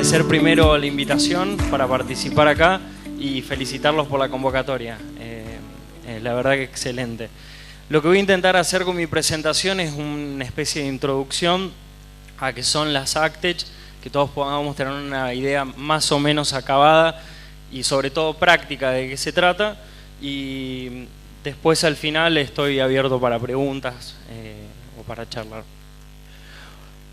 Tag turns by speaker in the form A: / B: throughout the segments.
A: agradecer primero la invitación para participar acá y felicitarlos por la convocatoria. La verdad que excelente. Lo que voy a intentar hacer con mi presentación es una especie de introducción a qué son las ACTech, que todos podamos tener una idea más o menos acabada y sobre todo práctica de qué se trata, y después al final estoy abierto para preguntas o para charlar.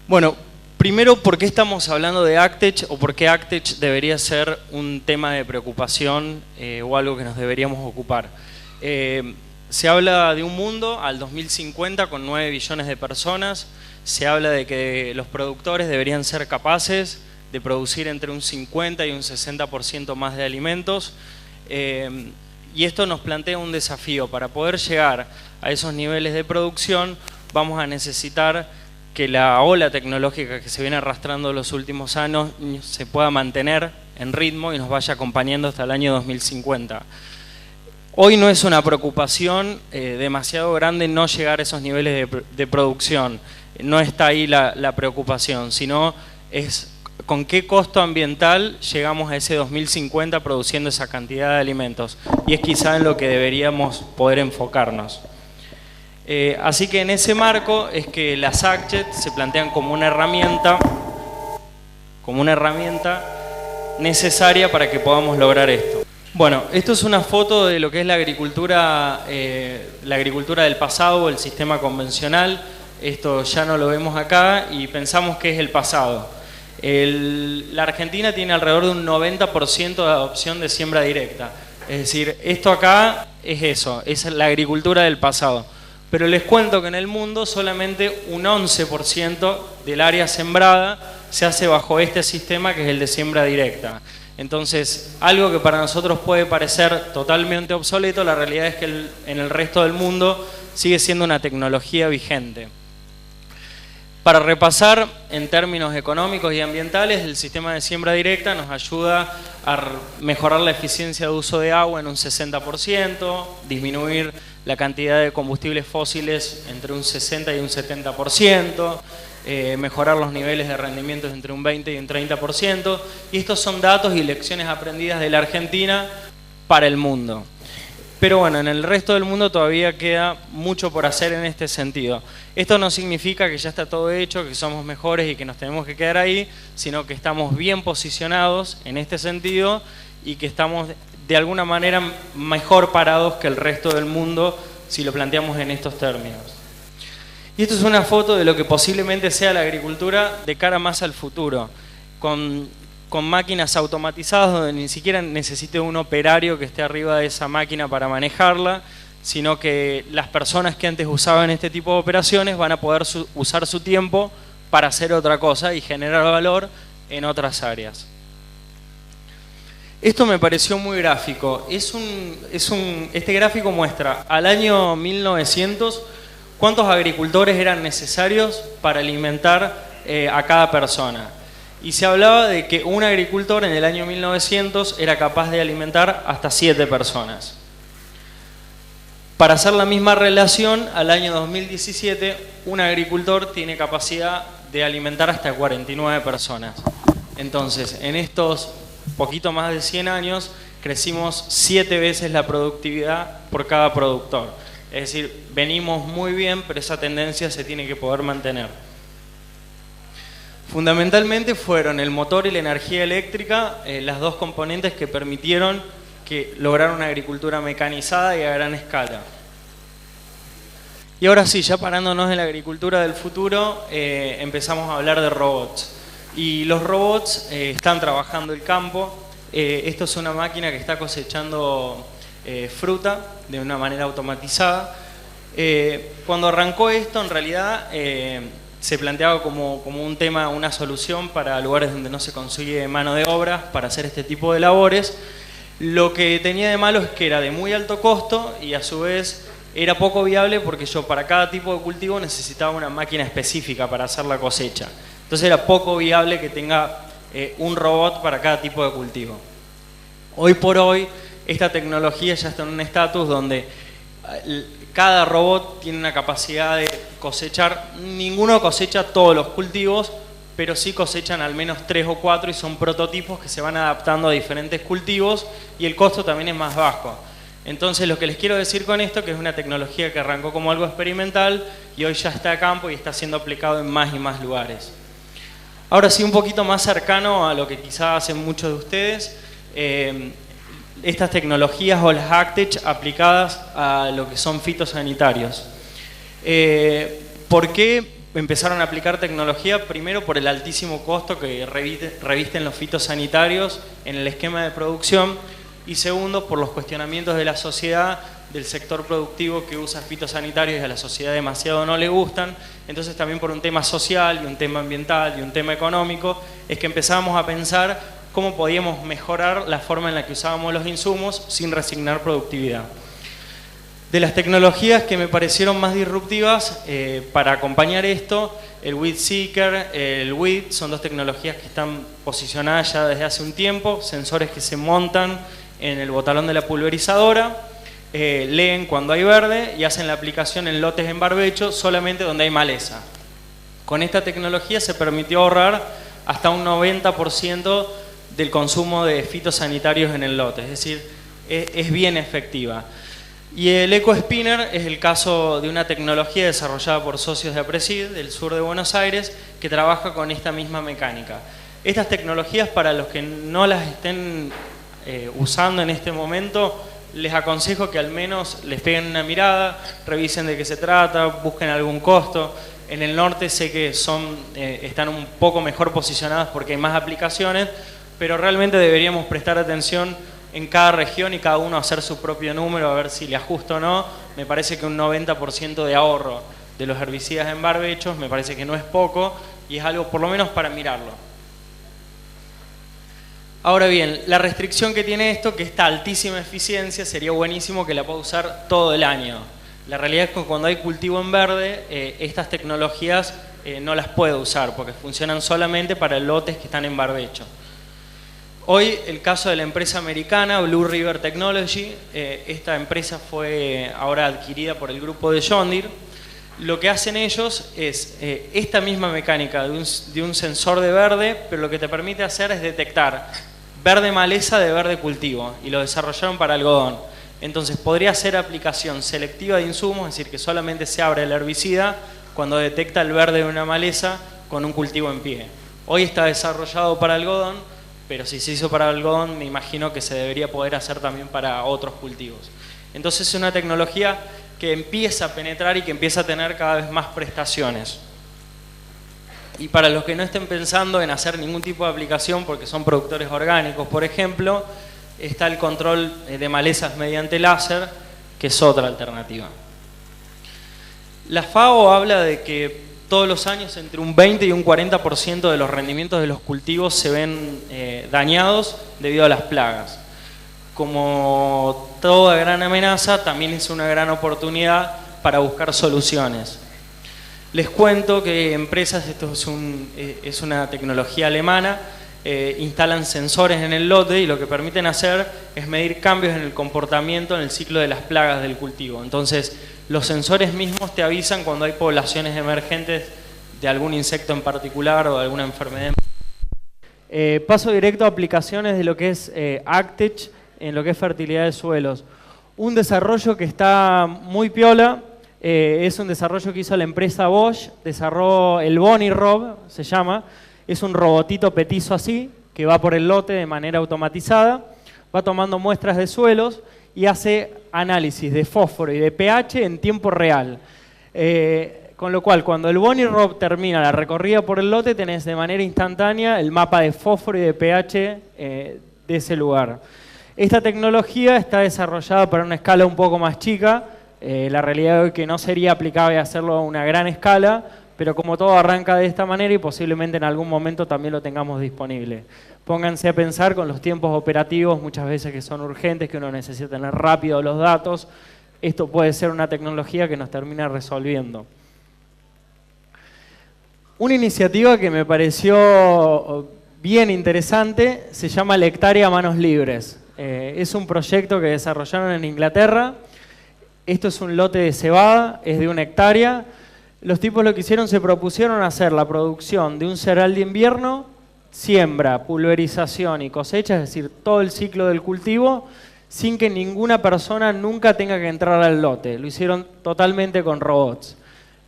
A: Bueno, primero, ¿por qué estamos hablando de ACTech o por qué ACTech debería ser un tema de preocupación o algo que nos deberíamos ocupar? Se habla de un mundo al 2050 con 9 billones de personas. Se habla de que los productores deberían ser capaces de producir entre un 50 y un 60% más de alimentos. Y esto nos plantea un desafío. Para poder llegar a esos niveles de producción vamos a necesitar que la ola tecnológica que se viene arrastrando los últimos años se pueda mantener en ritmo y nos vaya acompañando hasta el año 2050. Hoy no es una preocupación demasiado grande no llegar a esos niveles de producción. No está ahí la preocupación, sino es con qué costo ambiental llegamos a ese 2050 produciendo esa cantidad de alimentos. Y es quizá en lo que deberíamos poder enfocarnos. Así que en ese marco es que las ACTech se plantean como una herramienta necesaria para que podamos lograr esto. Bueno, esto es una foto de lo que es la agricultura del pasado, el sistema convencional. Esto ya no lo vemos acá y pensamos que es el pasado. La Argentina tiene alrededor de un 90% de adopción de siembra directa. Es decir, esto acá es eso, es la agricultura del pasado. Pero les cuento que en el mundo solamente un 11% del área sembrada se hace bajo este sistema, que es el de siembra directa. Entonces, algo que para nosotros puede parecer totalmente obsoleto, la realidad es que en el resto del mundo sigue siendo una tecnología vigente. Para repasar, en términos económicos y ambientales, el sistema de siembra directa nos ayuda a mejorar la eficiencia de uso de agua en un 60%, disminuir la cantidad de combustibles fósiles entre un 60 y un 70%, mejorar los niveles de rendimiento entre un 20 y un 30%, y estos son datos y lecciones aprendidas de la Argentina para el mundo. Pero bueno, en el resto del mundo todavía queda mucho por hacer en este sentido. Esto no significa que ya está todo hecho, que somos mejores y que nos tenemos que quedar ahí, sino que estamos bien posicionados en este sentido y que estamos de alguna manera mejor parados que el resto del mundo si lo planteamos en estos términos. Y esto es una foto de lo que posiblemente sea la agricultura de cara más al futuro, con máquinas automatizadas donde ni siquiera necesite un operario que esté arriba de esa máquina para manejarla, sino que las personas que antes usaban este tipo de operaciones van a poder usar su tiempo para hacer otra cosa y generar valor en otras áreas. Esto me pareció muy gráfico. Este gráfico muestra al año 1900 cuántos agricultores eran necesarios para alimentar a cada persona. Y se hablaba de que un agricultor en el año 1900 era capaz de alimentar hasta 7 personas. Para hacer la misma relación, al año 2017, un agricultor tiene capacidad de alimentar hasta 49 personas. Entonces, en estos poquito más de 100 años, crecimos 7 veces la productividad por cada productor. Es decir, venimos muy bien, pero esa tendencia se tiene que poder mantener. Fundamentalmente fueron el motor y la energía eléctrica las dos componentes que permitieron lograr una agricultura mecanizada y a gran escala. Y ahora sí, ya parándonos en la agricultura del futuro, empezamos a hablar de robots. Y los robots están trabajando el campo. Esto es una máquina que está cosechando fruta de una manera automatizada. Cuando arrancó esto, en realidad se planteaba como un tema, una solución para lugares donde no se consigue mano de obra para hacer este tipo de labores. Lo que tenía de malo es que era de muy alto costo y a su vez era poco viable porque yo para cada tipo de cultivo necesitaba una máquina específica para hacer la cosecha. Entonces era poco viable que tenga un robot para cada tipo de cultivo. Hoy por hoy esta tecnología ya está en un estatus donde cada robot tiene una capacidad de cosechar, ninguno cosecha todos los cultivos, pero sí cosechan al menos 3 o 4 y son prototipos que se van adaptando a diferentes cultivos y el costo también es más bajo. Entonces lo que les quiero decir con esto, que es una tecnología que arrancó como algo experimental y hoy ya está a campo y está siendo aplicado en más y más lugares. Ahora sí, un poquito más cercano a lo que quizás hacen muchos de ustedes, estas tecnologías o las AgTech aplicadas a lo que son fitosanitarios. ¿Por qué empezaron a aplicar tecnología? Primero por el altísimo costo que revisten los fitosanitarios en el esquema de producción y segundo por los cuestionamientos de la sociedad, del sector productivo que usa fitosanitarios y a la sociedad demasiado no le gustan. Entonces también por un tema social y un tema ambiental y un tema económico es que empezamos a pensar cómo podíamos mejorar la forma en la que usábamos los insumos sin resignar productividad. De las tecnologías que me parecieron más disruptivas para acompañar esto, el WeedSeeker, el Weed, son dos tecnologías que están posicionadas ya desde hace un tiempo, sensores que se montan en el botalón de la pulverizadora, leen cuando hay verde y hacen la aplicación en lotes en barbecho solamente donde hay maleza. Con esta tecnología se permitió ahorrar hasta un 90% del consumo de fitosanitarios en el lote, es decir, es bien efectiva. Y el EcoSpinner es el caso de una tecnología desarrollada por socios de Apresid del sur de Buenos Aires que trabaja con esta misma mecánica. Estas tecnologías, para los que no las estén usando en este momento, les aconsejo que al menos les peguen una mirada, revisen de qué se trata, busquen algún costo. En el norte sé que están un poco mejor posicionadas porque hay más aplicaciones, pero realmente deberíamos prestar atención en cada región y cada uno hacer su propio número, a ver si le ajusta o no. Me parece que un 90% de ahorro de los herbicidas en barbechos me parece que no es poco y es algo por lo menos para mirarlo. Ahora bien, la restricción que tiene esto, que esta altísima eficiencia, sería buenísimo que la pueda usar todo el año. La realidad es que cuando hay cultivo en verde, estas tecnologías no las puedo usar porque funcionan solamente para lotes que están en barbecho. Hoy el caso de la empresa americana Blue River Technology, esta empresa fue ahora adquirida por el grupo de John Deere. Lo que hacen ellos es esta misma mecánica de un sensor de verde, pero lo que te permite hacer es detectar verde maleza de verde cultivo y lo desarrollaron para algodón. Entonces podría ser aplicación selectiva de insumos, es decir, que solamente se abre el herbicida cuando detecta el verde de una maleza con un cultivo en pie. Hoy está desarrollado para algodón, pero si se hizo para algodón, me imagino que se debería poder hacer también para otros cultivos. Entonces es una tecnología que empieza a penetrar y que empieza a tener cada vez más prestaciones. Y para los que no estén pensando en hacer ningún tipo de aplicación porque son productores orgánicos, por ejemplo, está el control de malezas mediante láser, que es otra alternativa. La FAO habla de que todos los años entre un 20 y un 40% de los rendimientos de los cultivos se ven dañados debido a las plagas. Como toda gran amenaza, también es una gran oportunidad para buscar soluciones. Les cuento que empresas, esto es una tecnología alemana, instalan sensores en el lote y lo que permiten hacer es medir cambios en el comportamiento en el ciclo de las plagas del cultivo. Entonces, los sensores mismos te avisan cuando hay poblaciones emergentes de algún insecto en particular o de alguna enfermedad. Paso directo a aplicaciones de lo que es AgTech en lo que es fertilidad de suelos. Un desarrollo que está muy piola, es un desarrollo que hizo la empresa Bosch, desarrolló el BoniRob, se llama, es un robotito petizo así, que va por el lote de manera automatizada, va tomando muestras de suelos y hace análisis de fósforo y de pH en tiempo real. Con lo cual, cuando el BoniRob termina la recorrida por el lote, tenés de manera instantánea el mapa de fósforo y de pH de ese lugar. Esta tecnología está desarrollada para una escala un poco más chica. La realidad es que no sería aplicable hacerlo a una gran escala, pero como todo arranca de esta manera y posiblemente en algún momento también lo tengamos disponible. Pónganse a pensar con los tiempos operativos, muchas veces que son urgentes, que uno necesita tener rápido los datos. Esto puede ser una tecnología que nos termina resolviendo. Una iniciativa que me pareció bien interesante se llama La Hectárea a Manos Libres. Es un proyecto que desarrollaron en Inglaterra. Esto es un lote de cebada, es de 1 hectárea. Los tipos lo que hicieron, se propusieron hacer la producción de un cereal de invierno, siembra, pulverización y cosecha, es decir, todo el ciclo del cultivo, sin que ninguna persona nunca tenga que entrar al lote. Lo hicieron totalmente con robots.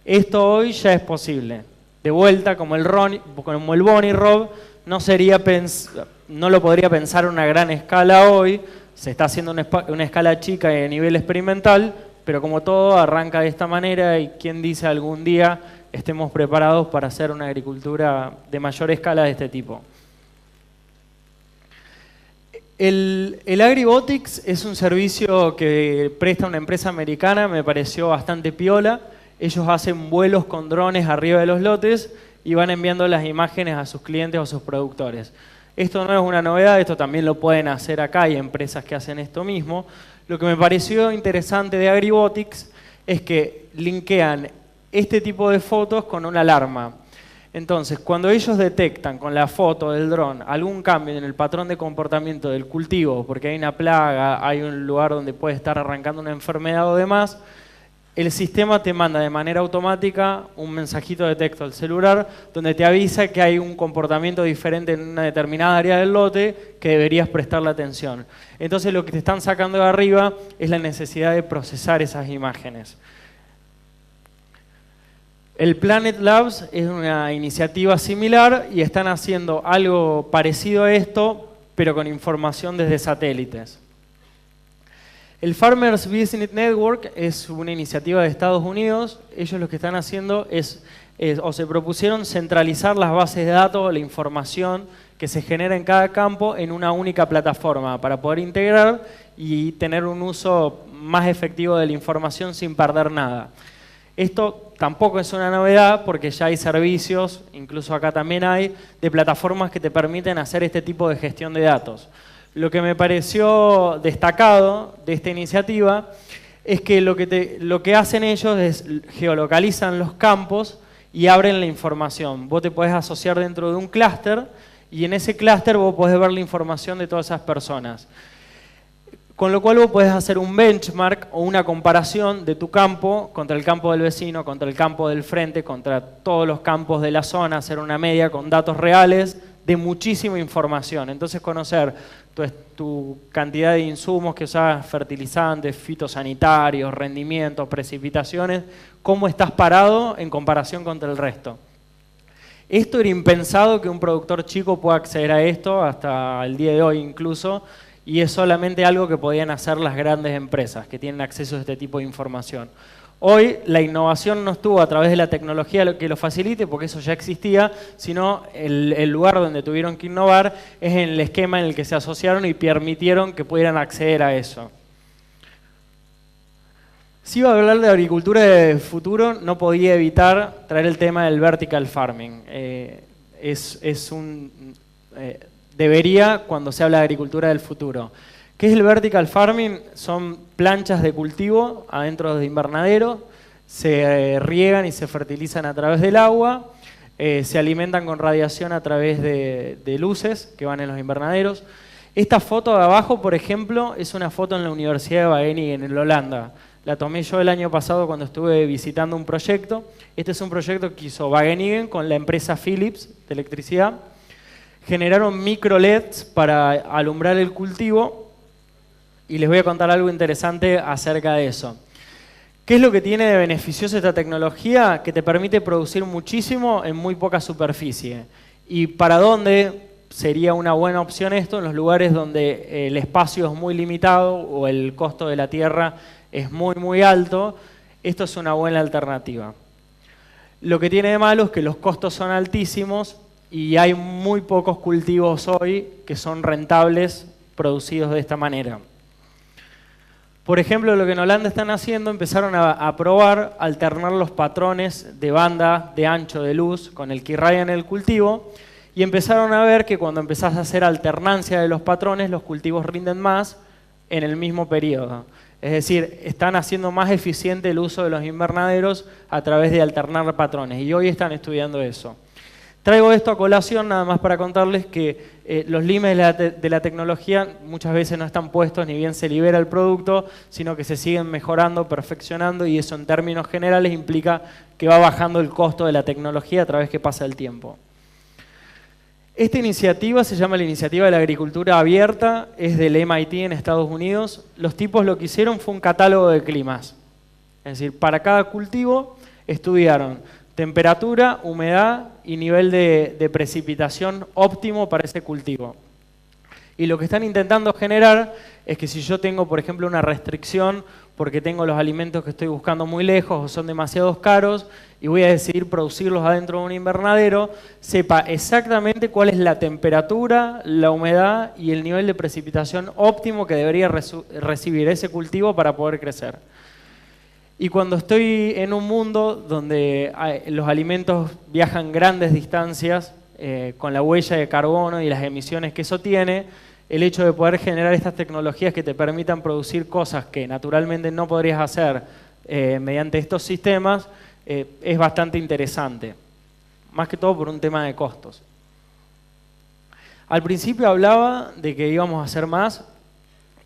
A: Esto hoy ya es posible. De vuelta, como el Bonnie Rob, no lo podría pensar a una gran escala hoy, se está haciendo una escala chica y a nivel experimental, pero como todo arranca de esta manera y quién dice algún día estemos preparados para hacer una agricultura de mayor escala de este tipo. El AgriBotics es un servicio que presta una empresa americana, me pareció bastante piola. Ellos hacen vuelos con drones arriba de los lotes y van enviando las imágenes a sus clientes o a sus productores. Esto no es una novedad, esto también lo pueden hacer acá, hay empresas que hacen esto mismo. Lo que me pareció interesante de AgriBotics es que linkean este tipo de fotos con una alarma. Entonces, cuando ellos detectan con la foto del dron algún cambio en el patrón de comportamiento del cultivo, porque hay una plaga, hay un lugar donde puede estar arrancando una enfermedad o demás, el sistema te manda de manera automática un mensajito de texto al celular donde te avisa que hay un comportamiento diferente en una determinada área del lote que deberías prestarle atención. Entonces lo que te están sacando de arriba es la necesidad de procesar esas imágenes. El Planet Labs es una iniciativa similar y están haciendo algo parecido a esto, pero con información desde satélites. El Farmers Business Network es una iniciativa de Estados Unidos. Ellos lo que están haciendo o se propusieron centralizar las bases de datos o la información que se genera en cada campo en una única plataforma para poder integrar y tener un uso más efectivo de la información sin perder nada. Esto tampoco es una novedad porque ya hay servicios, incluso acá también hay, de plataformas que te permiten hacer este tipo de gestión de datos. Lo que me pareció destacado de esta iniciativa es que lo que hacen ellos es geolocalizan los campos y abren la información. Vos te podés asociar dentro de un clúster y en ese clúster vos podés ver la información de todas esas personas. Con lo cual vos podés hacer un benchmark o una comparación de tu campo contra el campo del vecino, contra el campo del frente, contra todos los campos de la zona, hacer una media con datos reales de muchísima información. Entonces conocer tu cantidad de insumos que usas, fertilizantes, fitosanitarios, rendimientos, precipitaciones, cómo estás parado en comparación contra el resto. Esto era impensado que un productor chico pueda acceder a esto, hasta el día de hoy incluso, y es solamente algo que podían hacer las grandes empresas que tienen acceso a este tipo de información. Hoy la innovación no estuvo a través de la tecnología que lo facilite, porque eso ya existía, sino el lugar donde tuvieron que innovar es en el esquema en el que se asociaron y permitieron que pudieran acceder a eso. Si iba a hablar de agricultura de futuro, no podía evitar traer el tema del vertical farming. Debería cuando se habla de agricultura del futuro. ¿Qué es el vertical farming? Son planchas de cultivo adentro de invernadero, se riegan y se fertilizan a través del agua, se alimentan con radiación a través de luces que van en los invernaderos. Esta foto de abajo, por ejemplo, es una foto en la Universidad de Wageningen, en Holanda. La tomé yo el año pasado cuando estuve visitando un proyecto. Este es un proyecto que hizo Wageningen con la empresa Philips de electricidad. Generaron micro LEDs para alumbrar el cultivo y les voy a contar algo interesante acerca de eso. ¿Qué es lo que tiene de beneficioso esta tecnología? Que te permite producir muchísimo en muy poca superficie. ¿Y para dónde sería una buena opción esto? En los lugares donde el espacio es muy limitado o el costo de la tierra es muy alto, esto es una buena alternativa. Lo que tiene de malo es que los costos son altísimos y hay muy pocos cultivos hoy que son rentables producidos de esta manera. Por ejemplo, lo que en Holanda están haciendo, empezaron a probar alternar los patrones de banda de ancho de luz con el que irradian el cultivo y empezaron a ver que cuando empezás a hacer alternancia de los patrones, los cultivos rinden más en el mismo periodo. Es decir, están haciendo más eficiente el uso de los invernaderos a través de alternar patrones y hoy están estudiando eso. Traigo esto a colación nada más para contarles que los límites de la tecnología muchas veces no están puestos ni bien se libera el producto, sino que se siguen mejorando, perfeccionando, y eso en términos generales implica que va bajando el costo de la tecnología a través que pasa el tiempo. Esta iniciativa se llama la Iniciativa de la Agricultura Abierta, es del MIT en Estados Unidos. Los tipos lo que hicieron fue un catálogo de climas. Es decir, para cada cultivo estudiaron temperatura, humedad y nivel de precipitación óptimo para ese cultivo. Y lo que están intentando generar es que si yo tengo, por ejemplo, una restricción porque tengo los alimentos que estoy buscando muy lejos o son demasiado caros y voy a decidir producirlos adentro de un invernadero, sepa exactamente cuál es la temperatura, la humedad y el nivel de precipitación óptimo que debería recibir ese cultivo para poder crecer. Y cuando estoy en un mundo donde los alimentos viajan grandes distancias, con la huella de carbono y las emisiones que eso tiene, el hecho de poder generar estas tecnologías que te permitan producir cosas que naturalmente no podrías hacer mediante estos sistemas, es bastante interesante. Más que todo por un tema de costos. Al principio hablaba de que íbamos a hacer más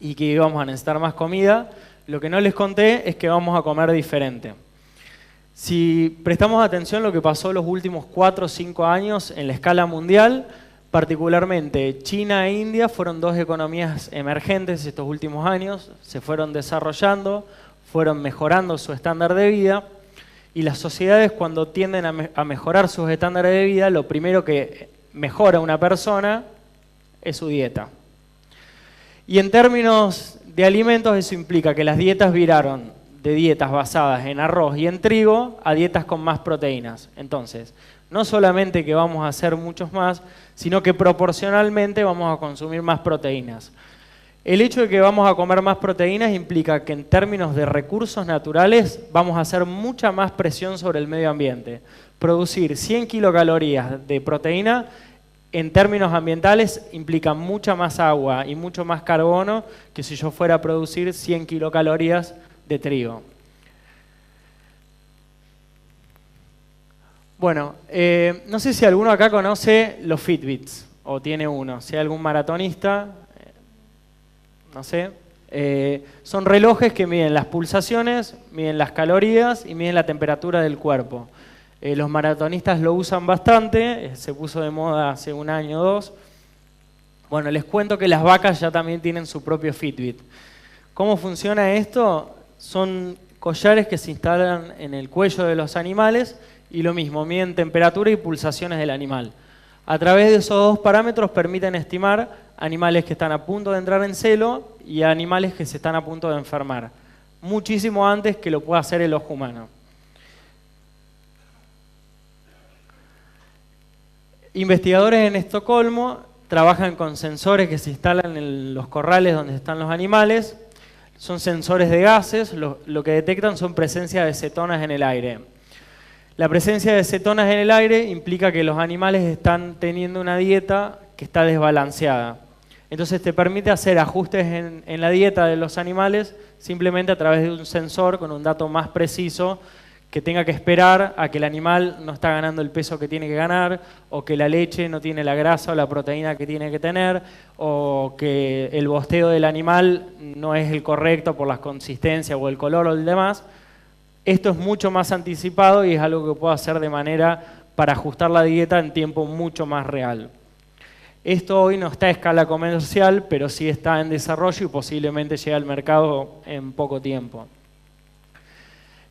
A: y que íbamos a necesitar más comida. Lo que no les conté es que vamos a comer diferente. Si prestamos atención a lo que pasó los últimos 4 o 5 años en la escala mundial, particularmente China e India fueron dos economías emergentes estos últimos años, se fueron desarrollando, fueron mejorando su estándar de vida, y las sociedades cuando tienden a mejorar sus estándares de vida, lo primero que mejora una persona es su dieta. Y en términos de alimentos, eso implica que las dietas viraron de dietas basadas en arroz y en trigo a dietas con más proteínas. Entonces, no solamente que vamos a hacer muchos más, sino que proporcionalmente vamos a consumir más proteínas. El hecho de que vamos a comer más proteínas implica que en términos de recursos naturales vamos a hacer mucha más presión sobre el medio ambiente. Producir 100 kilocalorías de proteína en términos ambientales implica mucha más agua y mucho más carbono que si yo fuera a producir 100 kilocalorías de trigo. Bueno, no sé si alguno acá conoce los Fitbits o tiene uno. Si hay algún maratonista, no sé. Son relojes que miden las pulsaciones, miden las calorías y miden la temperatura del cuerpo. Los maratonistas lo usan bastante, se puso de moda hace 1 año o 2. Bueno, les cuento que las vacas ya también tienen su propio Fitbit. ¿Cómo funciona esto? Son collares que se instalan en el cuello de los animales y lo mismo, miden temperatura y pulsaciones del animal. A través de esos 2 parámetros permiten estimar animales que están a punto de entrar en celo y animales que se están a punto de enfermar, muchísimo antes que lo pueda hacer el ojo humano. Investigadores en Estocolmo trabajan con sensores que se instalan en los corrales donde están los animales. Son sensores de gases, lo que detectan son presencia de cetonas en el aire. La presencia de cetonas en el aire implica que los animales están teniendo una dieta que está desbalanceada. Entonces te permite hacer ajustes en la dieta de los animales simplemente a través de un sensor con un dato más preciso, que tenga que esperar a que el animal no está ganando el peso que tiene que ganar, o que la leche no tiene la grasa o la proteína que tiene que tener, o que el bosteo del animal no es el correcto por la consistencia o el color o el demás. Esto es mucho más anticipado y es algo que puedo hacer de manera para ajustar la dieta en tiempo mucho más real. Esto hoy no está a escala comercial, pero sí está en desarrollo y posiblemente llegue al mercado en poco tiempo.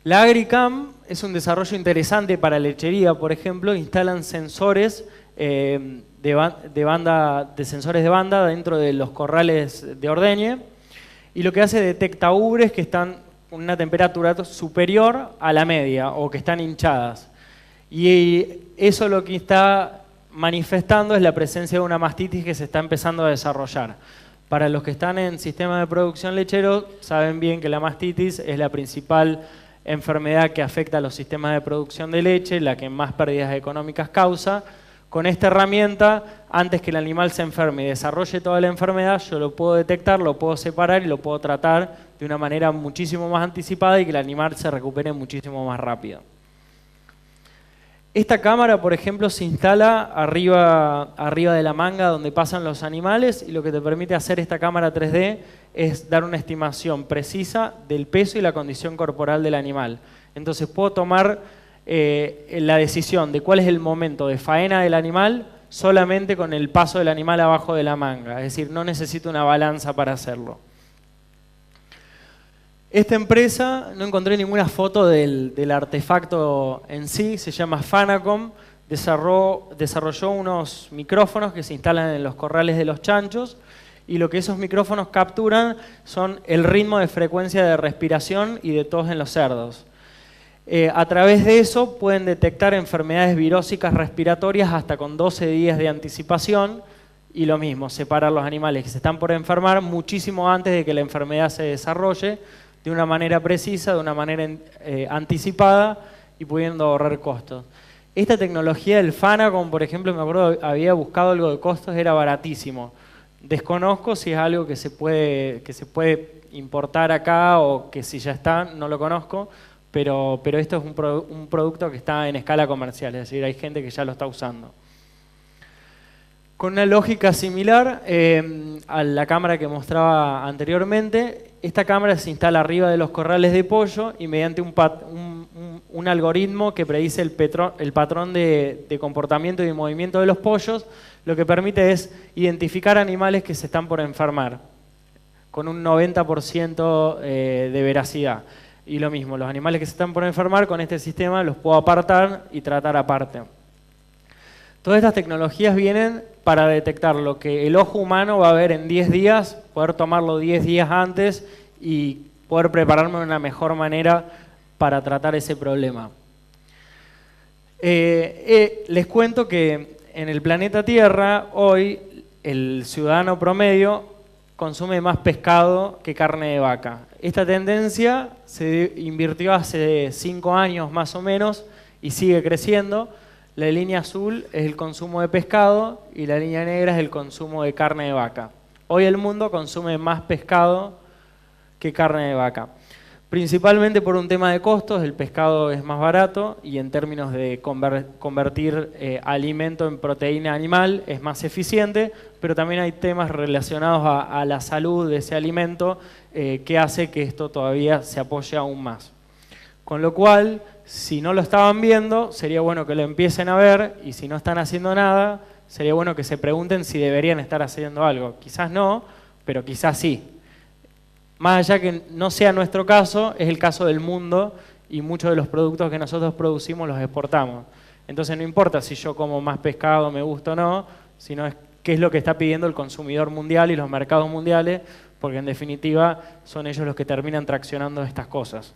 A: La AgriCam es un desarrollo interesante para lechería, por ejemplo. Instalan sensores sensores de banda dentro de los corrales de ordeñe, y lo que hace detecta ubres que están con una temperatura superior a la media o que están hinchadas. Y eso lo que está manifestando es la presencia de una mastitis que se está empezando a desarrollar. Para los que están en sistema de producción lechero, saben bien que la mastitis es la principal enfermedad que afecta a los sistemas de producción de leche, la que más pérdidas económicas causa. Con esta herramienta, antes que el animal se enferme y desarrolle toda la enfermedad, yo lo puedo detectar, lo puedo separar y lo puedo tratar de una manera muchísimo más anticipada y que el animal se recupere muchísimo más rápido. Esta cámara, por ejemplo, se instala arriba de la manga donde pasan los animales y lo que te permite hacer esta cámara 3D es dar una estimación precisa del peso y la condición corporal del animal. Entonces puedo tomar la decisión de cuál es el momento de faena del animal solamente con el paso del animal abajo de la manga. Es decir, no necesito una balanza para hacerlo. Esta empresa, no encontré ninguna foto del artefacto en sí, se llama Fanacom, desarrolló unos micrófonos que se instalan en los corrales de los chanchos y lo que esos micrófonos capturan son el ritmo de frecuencia de respiración y de tos en los cerdos. A través de eso pueden detectar enfermedades virósicas respiratorias hasta con 12 días de anticipación y lo mismo, separar los animales que se están por enfermar muchísimo antes de que la enfermedad se desarrolle, de una manera precisa, de una manera anticipada y pudiendo ahorrar costos. Esta tecnología del Fanacom, por ejemplo, me acuerdo había buscado algo de costos, era baratísimo. Desconozco si es algo que se puede importar acá o que si ya está, no lo conozco, pero esto es un producto que está en escala comercial, es decir, hay gente que ya lo está usando. Con una lógica similar a la cámara que mostraba anteriormente, esta cámara se instala arriba de los corrales de pollo y mediante un algoritmo que predice el patrón de comportamiento y de movimiento de los pollos, lo que permite es identificar animales que se están por enfermar, con un 90% de veracidad. Y lo mismo, los animales que se están por enfermar, con este sistema los puedo apartar y tratar aparte. Todas estas tecnologías vienen para detectar lo que el ojo humano va a ver en 10 días, poder tomarlo 10 días antes y poder prepararme de una mejor manera para tratar ese problema. Les cuento que en el planeta Tierra hoy el ciudadano promedio consume más pescado que carne de vaca. Esta tendencia se invirtió hace 5 años más o menos y sigue creciendo. La línea azul es el consumo de pescado y la línea negra es el consumo de carne de vaca. Hoy el mundo consume más pescado que carne de vaca. Principalmente por un tema de costos, el pescado es más barato y en términos de convertir alimento en proteína animal es más eficiente, pero también hay temas relacionados a la salud de ese alimento que hace que esto todavía se apoye aún más. Con lo cual, si no lo estaban viendo, sería bueno que lo empiecen a ver y si no están haciendo nada, sería bueno que se pregunten si deberían estar haciendo algo. Quizás no, pero quizás sí. Más allá que no sea nuestro caso, es el caso del mundo y muchos de los productos que nosotros producimos los exportamos. Entonces no importa si yo como más pescado me gusta o no, sino es qué es lo que está pidiendo el consumidor mundial y los mercados mundiales, porque en definitiva son ellos los que terminan traccionando estas cosas.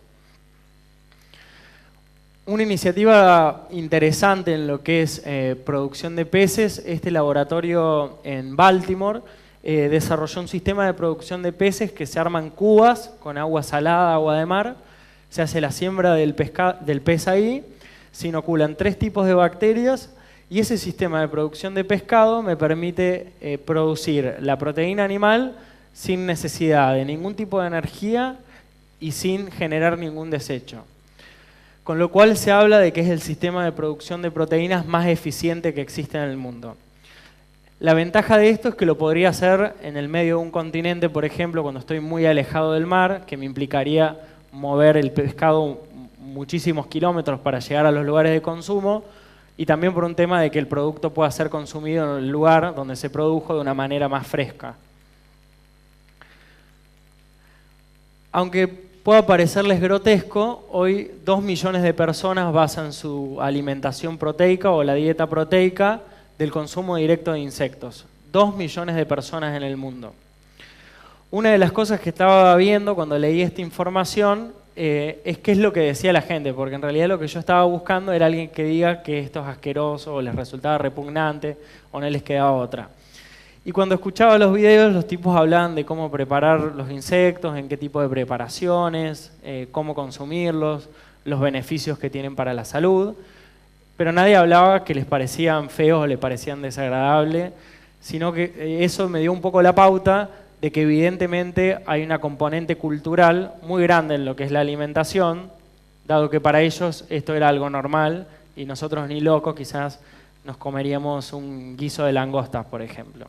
A: Una iniciativa interesante en lo que es producción de peces, este laboratorio en Baltimore desarrolló un sistema de producción de peces que se arman cubas con agua salada, agua de mar, se hace la siembra del pez ahí, se inoculan 3 tipos de bacterias y ese sistema de producción de pescado me permite producir la proteína animal sin necesidad de ningún tipo de energía y sin generar ningún desecho. Con lo cual se habla de que es el sistema de producción de proteínas más eficiente que existe en el mundo. La ventaja de esto es que lo podría hacer en el medio de un continente, por ejemplo, cuando estoy muy alejado del mar, que me implicaría mover el pescado muchísimos kilómetros para llegar a los lugares de consumo, y también por un tema de que el producto pueda ser consumido en el lugar donde se produjo de una manera más fresca. Aunque pueda parecerles grotesco, hoy 2 millones de personas basan su alimentación proteica o la dieta proteica del consumo directo de insectos. 2 millones de personas en el mundo. Una de las cosas que estaba viendo cuando leí esta información es qué es lo que decía la gente, porque en realidad lo que yo estaba buscando era alguien que diga que esto es asqueroso o les resultaba repugnante o no les quedaba otra. Y cuando escuchaba los videos, los tipos hablaban de cómo preparar los insectos, en qué tipo de preparaciones, cómo consumirlos, los beneficios que tienen para la salud, pero nadie hablaba que les parecían feos o les parecían desagradables, sino que eso me dio un poco la pauta de que evidentemente hay una componente cultural muy grande en lo que es la alimentación, dado que para ellos esto era algo normal y nosotros ni locos quizás nos comeríamos un guiso de langostas, por ejemplo.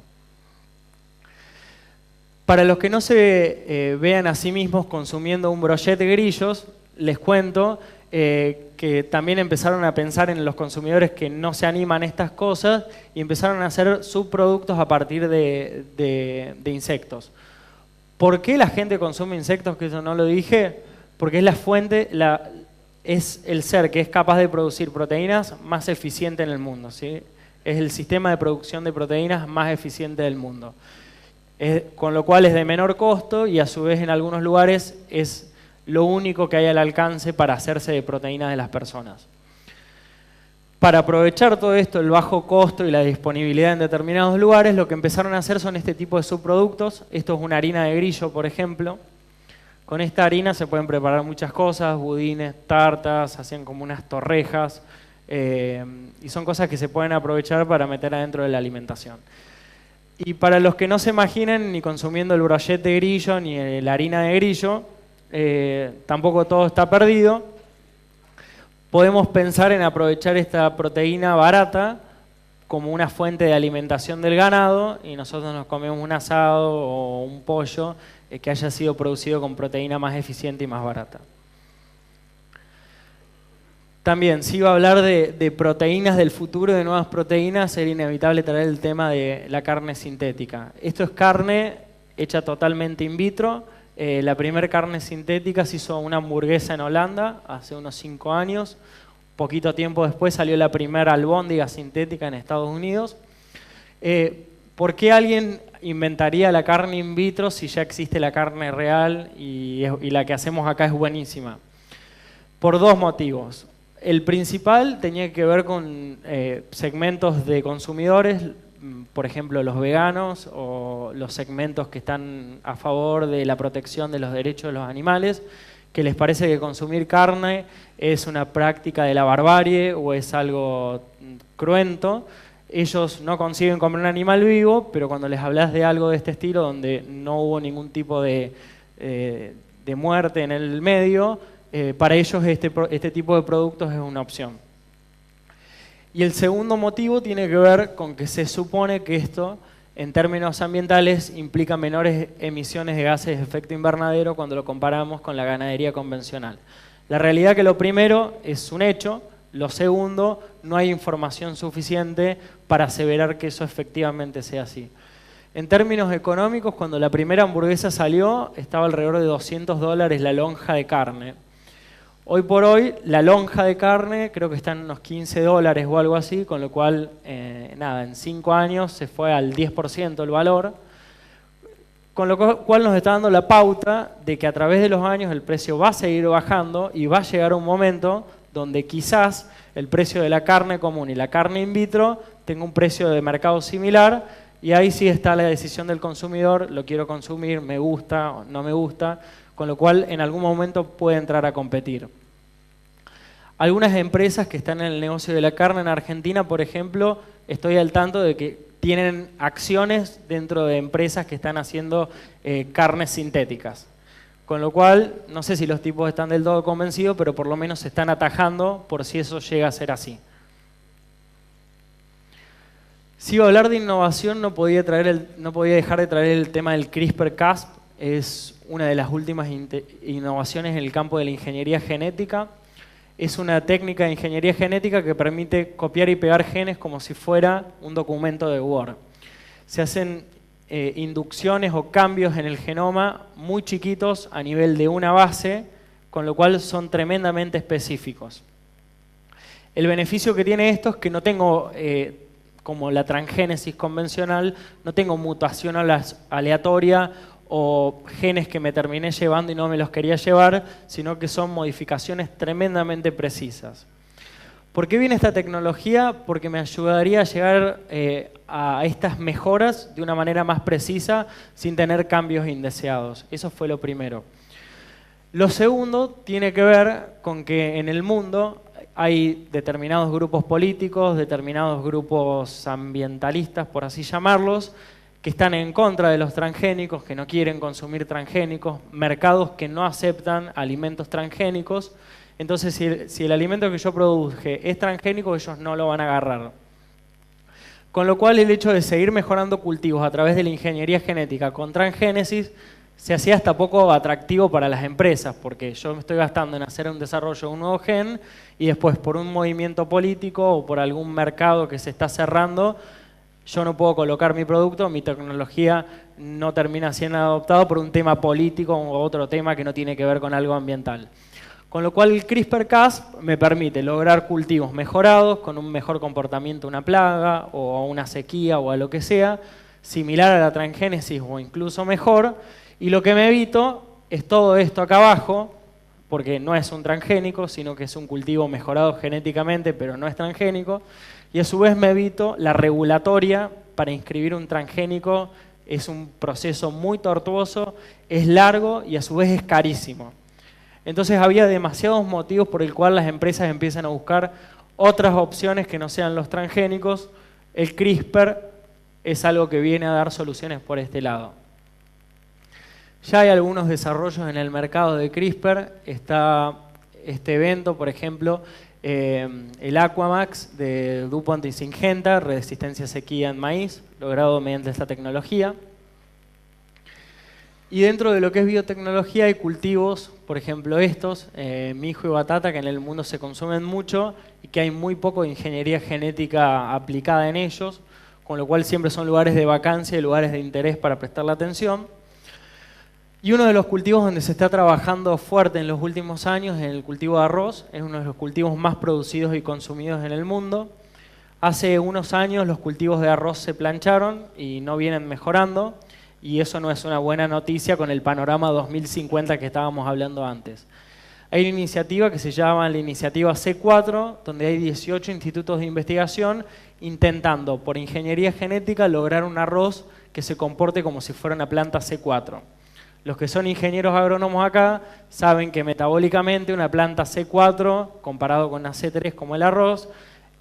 A: Para los que no se vean a sí mismos consumiendo un brochet de grillos, les cuento que también empezaron a pensar en los consumidores que no se animan a estas cosas y empezaron a hacer subproductos a partir de insectos. ¿Por qué la gente consume insectos? Que eso no lo dije. Porque es la fuente, es el ser que es capaz de producir proteínas más eficiente en el mundo, ¿sí? Es el sistema de producción de proteínas más eficiente del mundo. Con lo cual es de menor costo y a su vez en algunos lugares es lo único que hay al alcance para hacerse de proteínas de las personas. Para aprovechar todo esto, el bajo costo y la disponibilidad en determinados lugares, lo que empezaron a hacer son este tipo de subproductos. Esto es una harina de grillo, por ejemplo. Con esta harina se pueden preparar muchas cosas, budines, tartas, hacían como unas torrejas, y son cosas que se pueden aprovechar para meter adentro de la alimentación. Y para los que no se imaginen ni consumiendo el brochet de grillo ni la harina de grillo, tampoco todo está perdido. Podemos pensar en aprovechar esta proteína barata como una fuente de alimentación del ganado y nosotros nos comemos un asado o un pollo que haya sido producido con proteína más eficiente y más barata. También, si iba a hablar de proteínas del futuro, de nuevas proteínas, era inevitable traer el tema de la carne sintética. Esto es carne hecha totalmente in vitro. La primera carne sintética se hizo una hamburguesa en Holanda hace unos 5 años. Poquito tiempo después salió la primera albóndiga sintética en Estados Unidos. ¿Por qué alguien inventaría la carne in vitro si ya existe la carne real y la que hacemos acá es buenísima? Por 2 motivos. El principal tenía que ver con segmentos de consumidores, por ejemplo los veganos o los segmentos que están a favor de la protección de los derechos de los animales, que les parece que consumir carne es una práctica de la barbarie o es algo cruento. Ellos no consiguen comer un animal vivo, pero cuando les hablas de algo de este estilo, donde no hubo ningún tipo de muerte en el medio, para ellos este tipo de productos es una opción. Y el segundo motivo tiene que ver con que se supone que esto, en términos ambientales, implica menores emisiones de gases de efecto invernadero cuando lo comparamos con la ganadería convencional. La realidad es que lo primero es un hecho, lo segundo, no hay información suficiente para aseverar que eso efectivamente sea así. En términos económicos, cuando la primera hamburguesa salió, estaba alrededor de $200 la lonja de carne. Hoy por hoy, la lonja de carne creo que está en unos $15 o algo así, con lo cual, en 5 años se fue al 10% el valor, con lo cual nos está dando la pauta de que a través de los años el precio va a seguir bajando y va a llegar un momento donde quizás el precio de la carne común y la carne in vitro tenga un precio de mercado similar y ahí sí está la decisión del consumidor, lo quiero consumir, me gusta o no me gusta, con lo cual en algún momento puede entrar a competir. Algunas empresas que están en el negocio de la carne en Argentina, por ejemplo, estoy al tanto de que tienen acciones dentro de empresas que están haciendo carnes sintéticas. Con lo cual, no sé si los tipos están del todo convencidos, pero por lo menos se están atajando por si eso llega a ser así. Si iba a hablar de innovación, no podía dejar de traer el tema del CRISPR-Cas. Es una de las últimas innovaciones en el campo de la ingeniería genética. Es una técnica de ingeniería genética que permite copiar y pegar genes como si fuera un documento de Word. Se hacen inducciones o cambios en el genoma muy chiquitos a nivel de una base, con lo cual son tremendamente específicos. El beneficio que tiene esto es que no tengo, como la transgénesis convencional, no tengo mutación aleatoria o genes que me terminé llevando y no me los quería llevar, sino que son modificaciones tremendamente precisas. ¿Por qué viene esta tecnología? Porque me ayudaría a llegar a estas mejoras de una manera más precisa sin tener cambios indeseados. Eso fue lo primero. Lo segundo tiene que ver con que en el mundo hay determinados grupos políticos, determinados grupos ambientalistas, por así llamarlos, que están en contra de los transgénicos, que no quieren consumir transgénicos, mercados que no aceptan alimentos transgénicos. Entonces, si el alimento que yo produje es transgénico, ellos no lo van a agarrar. Con lo cual, el hecho de seguir mejorando cultivos a través de la ingeniería genética con transgénesis se hacía hasta poco atractivo para las empresas, porque yo me estoy gastando en hacer un desarrollo de un nuevo gen y después por un movimiento político o por algún mercado que se está cerrando, yo no puedo colocar mi producto, mi tecnología no termina siendo adoptado por un tema político o otro tema que no tiene que ver con algo ambiental. Con lo cual el CRISPR-Cas me permite lograr cultivos mejorados con un mejor comportamiento a una plaga o a una sequía o a lo que sea, similar a la transgénesis o incluso mejor, y lo que me evito es todo esto acá abajo, porque no es un transgénico, sino que es un cultivo mejorado genéticamente, pero no es transgénico, y a su vez me evito la regulatoria para inscribir un transgénico. Es un proceso muy tortuoso, es largo y a su vez es carísimo. Entonces había demasiados motivos por el cual las empresas empiezan a buscar otras opciones que no sean los transgénicos. El CRISPR es algo que viene a dar soluciones por este lado. Ya hay algunos desarrollos en el mercado de CRISPR. Está este evento, por ejemplo, el Aquamax de DuPont y Syngenta, resistencia a sequía en maíz, logrado mediante esta tecnología. Y dentro de lo que es biotecnología hay cultivos, por ejemplo estos, mijo y batata, que en el mundo se consumen mucho y que hay muy poco de ingeniería genética aplicada en ellos, con lo cual siempre son lugares de vacancia y lugares de interés para prestarle atención. Y uno de los cultivos donde se está trabajando fuerte en los últimos años es el cultivo de arroz. Es uno de los cultivos más producidos y consumidos en el mundo. Hace unos años los cultivos de arroz se plancharon y no vienen mejorando, y eso no es una buena noticia con el panorama 2050 que estábamos hablando antes. Hay una iniciativa que se llama la iniciativa C4, donde hay 18 institutos de investigación intentando, por ingeniería genética, lograr un arroz que se comporte como si fuera una planta C4. Los que son ingenieros agrónomos acá saben que metabólicamente una planta C4, comparado con una C3 como el arroz,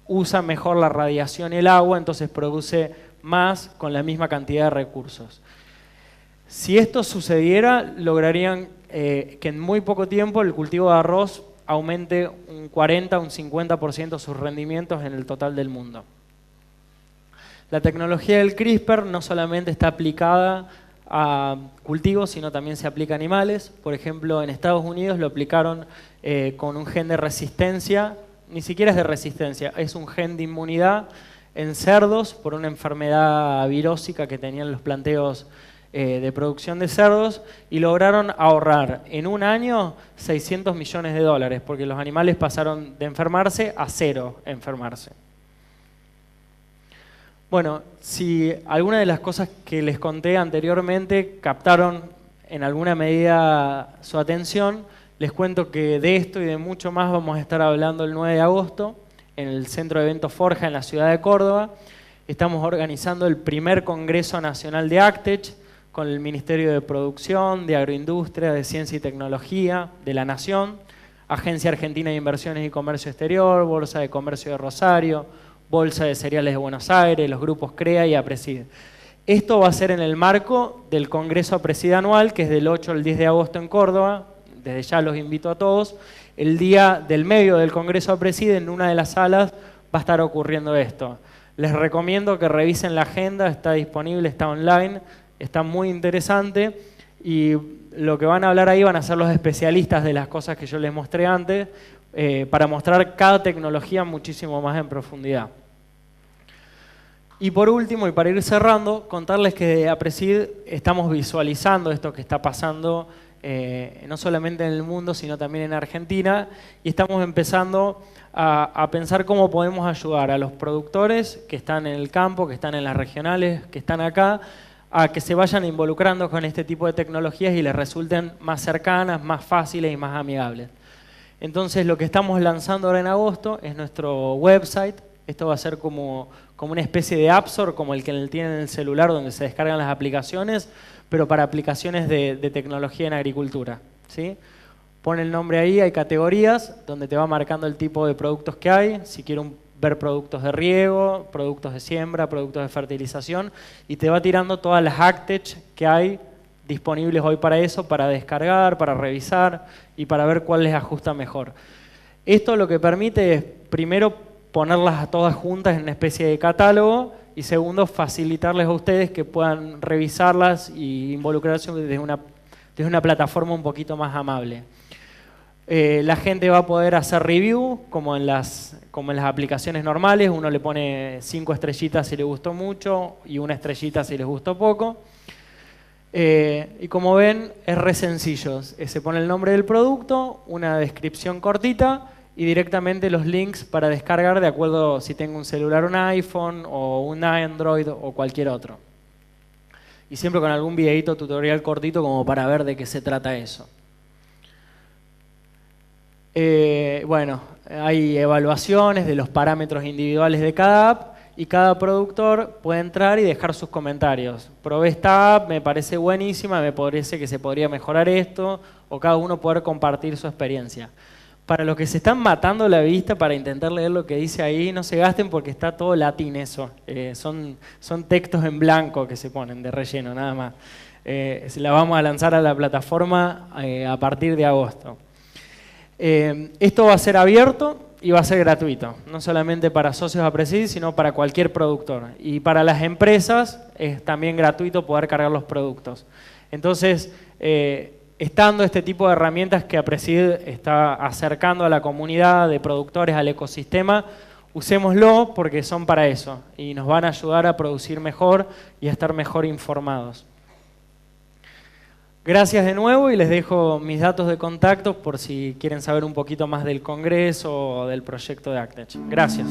A: usa mejor la radiación y el agua, entonces produce más con la misma cantidad de recursos. Si esto sucediera, lograrían que en muy poco tiempo el cultivo de arroz aumente un 40 o un 50% sus rendimientos en el total del mundo. La tecnología del CRISPR no solamente está aplicada a cultivos, sino también se aplica a animales. Por ejemplo, en Estados Unidos lo aplicaron con un gen de resistencia, ni siquiera es de resistencia, es un gen de inmunidad en cerdos por una enfermedad virósica que tenían los planteos de producción de cerdos, y lograron ahorrar en un año 600 millones de dólares, porque los animales pasaron de enfermarse a cero enfermarse. Bueno, si alguna de las cosas que les conté anteriormente captaron en alguna medida su atención, les cuento que de esto y de mucho más vamos a estar hablando el 9 de agosto en el Centro de Eventos Forja en la ciudad de Córdoba. Estamos organizando el primer Congreso Nacional de ACTech con el Ministerio de Producción, de Agroindustria, de Ciencia y Tecnología de la Nación, Agencia Argentina de Inversiones y Comercio Exterior, Bolsa de Comercio de Rosario, Bolsa de Cereales de Buenos Aires, los grupos CREA y APRESID. Esto va a ser en el marco del Congreso APRESID anual, que es del 8 al 10 de agosto en Córdoba. Desde ya los invito a todos. El día del medio del Congreso APRESID, en una de las salas, va a estar ocurriendo esto. Les recomiendo que revisen la agenda, está disponible, está online, está muy interesante, y lo que van a hablar ahí van a ser los especialistas de las cosas que yo les mostré antes, para mostrar cada tecnología muchísimo más en profundidad. Y por último, y para ir cerrando, contarles que de APRESID estamos visualizando esto que está pasando no solamente en el mundo, sino también en Argentina, y estamos empezando a pensar cómo podemos ayudar a los productores que están en el campo, que están en las regionales, que están acá, a que se vayan involucrando con este tipo de tecnologías y les resulten más cercanas, más fáciles y más amigables. Entonces, lo que estamos lanzando ahora en agosto es nuestro website. Esto va a ser como una especie de App Store, como el que tienen en el celular, donde se descargan las aplicaciones, pero para aplicaciones de tecnología en agricultura, ¿sí? Pone el nombre ahí, hay categorías donde te va marcando el tipo de productos que hay, si quiero ver productos de riego, productos de siembra, productos de fertilización, y te va tirando todas las ACTech que hay disponibles hoy para eso, para descargar, para revisar y para ver cuál les ajusta mejor. Esto lo que permite es, primero, ponerlas a todas juntas en una especie de catálogo y segundo, facilitarles a ustedes que puedan revisarlas y involucrarse desde una plataforma un poquito más amable. La gente va a poder hacer review como en las aplicaciones normales. Uno le pone 5 estrellitas si le gustó mucho y 1 estrellita si les gustó poco. Y como ven, es re sencillo. Se pone el nombre del producto, una descripción cortita y directamente los links para descargar de acuerdo si tengo un celular, un iPhone o un Android o cualquier otro. Y siempre con algún videito tutorial cortito como para ver de qué se trata eso. Bueno, hay evaluaciones de los parámetros individuales de cada app y cada productor puede entrar y dejar sus comentarios. Probé esta app, me parece buenísima, me parece que se podría mejorar esto, o cada uno poder compartir su experiencia. Para los que se están matando la vista para intentar leer lo que dice ahí, no se gasten porque está todo latín eso. Son textos en blanco que se ponen de relleno, nada más. La vamos a lanzar a la plataforma a partir de agosto. Esto va a ser abierto y va a ser gratuito, no solamente para socios Aprecis, sino para cualquier productor. Y para las empresas es también gratuito poder cargar los productos. Entonces, estando este tipo de herramientas que Aprecid está acercando a la comunidad de productores, al ecosistema, usémoslo porque son para eso y nos van a ayudar a producir mejor y a estar mejor informados. Gracias de nuevo y les dejo mis datos de contacto por si quieren saber un poquito más del Congreso o del proyecto de ACTech. Gracias.